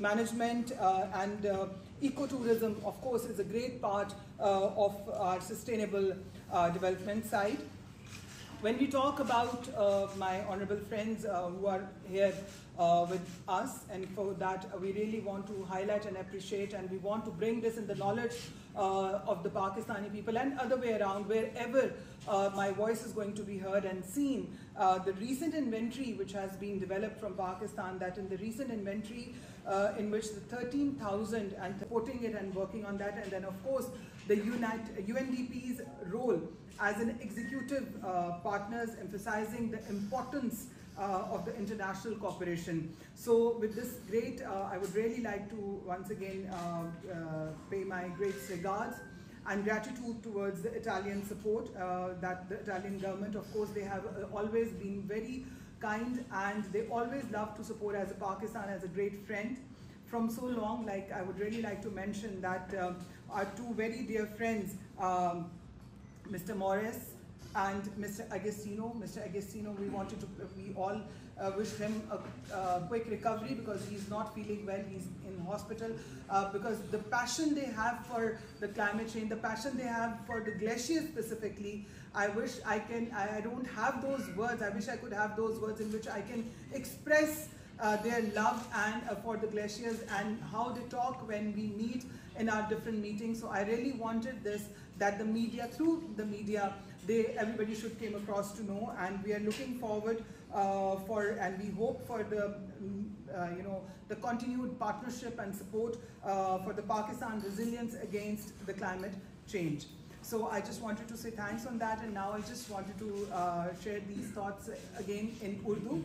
management and ecotourism, of course, is a great part of our sustainable development side. When we talk about my honorable friends who are here with us, and for that we really want to highlight and appreciate, and we want to bring this in the knowledge of the Pakistani people and other way around, wherever my voice is going to be heard and seen. The recent inventory which has been developed from Pakistan, that in the recent inventory in which the 13,000 and supporting it and working on that, and then of course the UNDP's role as an executive partners, emphasizing the importance of the international cooperation. So with this great, I would really like to once again pay my greatest regards and gratitude towards the Italian support that the Italian government, of course, they have always been very kind, and they always love to support as a Pakistan as a great friend from so long. Like, I would really like to mention that our two very dear friends, Mr. Morris and Mr. Agostino. Mr. Agostino, we all wish him a quick recovery because he's not feeling well, he's in hospital, because the passion they have for the climate change, the passion they have for the glaciers specifically, I wish I don't have those words, I wish I could have those words in which I can express their love and for the glaciers and how they talk when we meet in our different meetings. So I really wanted this, that the media, through the media, everybody should came across to know, and we are looking forward and we hope for the the continued partnership and support for the Pakistan resilience against the climate change. So I just wanted to say thanks on that, and now I just wanted to share these thoughts again in Urdu.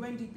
UNDP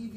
EV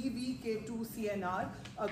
EVK2CNR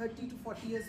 30 to 40 years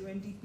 UNDP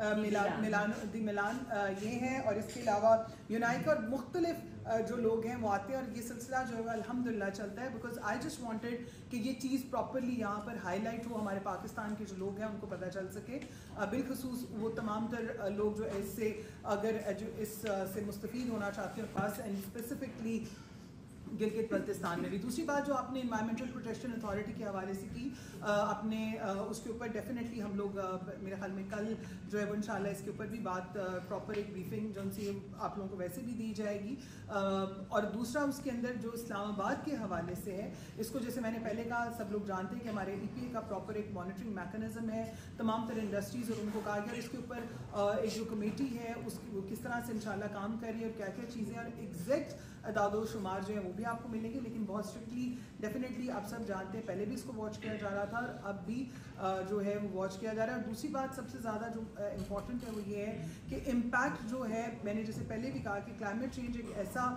ملان یہ ہیں, اور اس کے علاوہ یونائکا اور مختلف جو لوگ ہیں وہ آتے ہیں, اور یہ سلسلہ جو ہے الحمدللہ چلتا ہے, بیکاز آئی جسٹ وانٹیڈ کہ یہ چیز پراپرلی یہاں پر ہائی لائٹ ہو, ہمارے پاکستان کے جو لوگ ہیں ان کو پتہ چل سکے, بالخصوص وہ تمام تر لوگ جو اس سے اگر اس سے مستفید ہونا چاہتے ہیں, خاص اینڈ اسپیسیفکلی گلگت بلتستان میں بھی. دوسری بات جو آپ نے انوائرمنٹل پروٹیکشن اتھارٹی کے حوالے سے کی, اپنے اس کے اوپر ڈیفینیٹلی ہم لوگ میرے خیال میں کل جو ہے وہ انشاءاللہ اس کے اوپر بھی بات پراپر ایک بریفنگ جو ان سے آپ لوگوں کو ویسے بھی دی جائے گی. اور دوسرا اس کے اندر جو اسلام آباد کے حوالے سے ہے, اس کو جیسے میں نے پہلے کہا, سب لوگ جانتے ہیں کہ ہمارے EPA کا پراپر ایک مانیٹرنگ میکانزم ہے تمام تر انڈسٹریز, اور ان کو کہا گیا اس کے اوپر ایک جو کمیٹی ہے اس کی وہ کس طرح سے انشاءاللہ کام کر رہی ہے اور کیا کیا چیزیں, اور ایگزیکٹ اعداد و شمار جو ہیں وہ بھی آپ کو ملیں گے, لیکن بہت اسٹرکٹلی ڈیفینیٹلی آپ سب جانتے ہیں, پہلے بھی اس کو واچ کیا جا رہا تھا اور اب بھی جو ہے وہ واچ کیا جا رہا ہے. اور دوسری بات سب سے زیادہ جو امپورٹنٹ ہے وہ یہ ہے کہ امپیکٹ جو ہے, میں نے جیسے پہلے بھی کہا کہ کلائمیٹ چینج ایک ایسا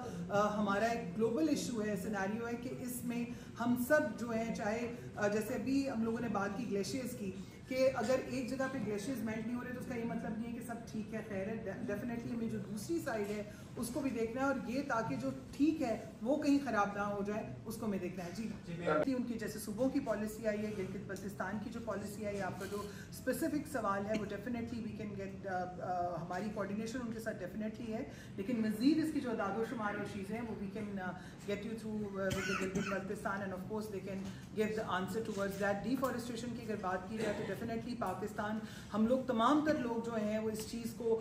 ہمارا ایک گلوبل ایشو ہے, سیناریو ہے, کہ اس میں ہم سب جو ہیں, چاہے جیسے ابھی ہم لوگوں نے بات کی گلیشیئرز کی, کہ اگر ایک جگہ پہ گلیشیئرز میلٹ نہیں ہو رہے تو اس کا یہ مطلب نہیں ہے کہ سب ٹھیک ہے, خیر ہے. ڈیفینیٹلی ہمیں جو دوسری سائڈ ہے اس کو بھی دیکھنا ہے, اور یہ تاکہ جو ٹھیک ہے وہ کہیں خراب نہ ہو جائے اس کو ہمیں دیکھنا ہے. جی ان کی جیسے صوبوں کی پالیسی آئی ہے, گلگت بلتستان کی جو پالیسی آئی ہے, آپ کا جو اسپیسیفک سوال ہے وہ ڈیفینیٹلی وی کین گیٹ, ہماری کوآرڈینیشن ان کے ساتھ ڈیفینیٹلی ہے, لیکن مزید اس کی جو اعداد و شمار اور چیزیں ہیں وہ we can get you through with Gilgit Baltistan, and of course they can give the answer towards that. Deforestation کی اگر بات کی جائے تو ڈیفینیٹلی پاکستان, ہم لوگ تمام تر لوگ جو ہیں وہ اس چیز کو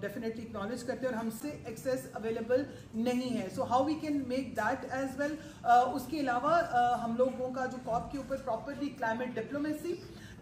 ڈیفینیٹلی اکنالج کرتے ہیں, اور ہم سے ایکسیس اویلیبل نہیں ہے. So how we can make that as well. اس کے علاوہ ہم لوگوں کا جو کاپ کے اوپر properly climate diplomacy,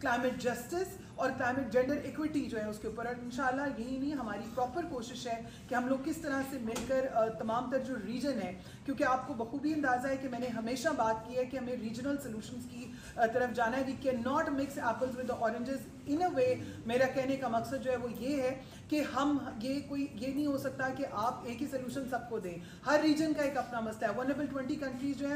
climate justice اور کلائمیٹ جینڈر ایکویٹی جو ہے اس کے اوپر, اور انشاءاللہ یہی نہیں ہماری پراپر کوشش ہے کہ ہم لوگ کس طرح سے مل کر تمام تر جو ریجن ہے, کیونکہ آپ کو بخوبی اندازہ ہے کہ میں نے ہمیشہ بات کی ہے کہ ہمیں ریجنل سولوشنز کی طرف جانا ہے. We can not mix apples with oranges in a way. میرا کہنے کا مقصد جو ہے وہ یہ ہے کہ ہم یہ نہیں ہو سکتا کہ آپ ایک ہی سولوشن سب کو دیں, ہر ریجن کا ایک اپنا مسئلہ ہے. 1/20 کنٹریز جو ہے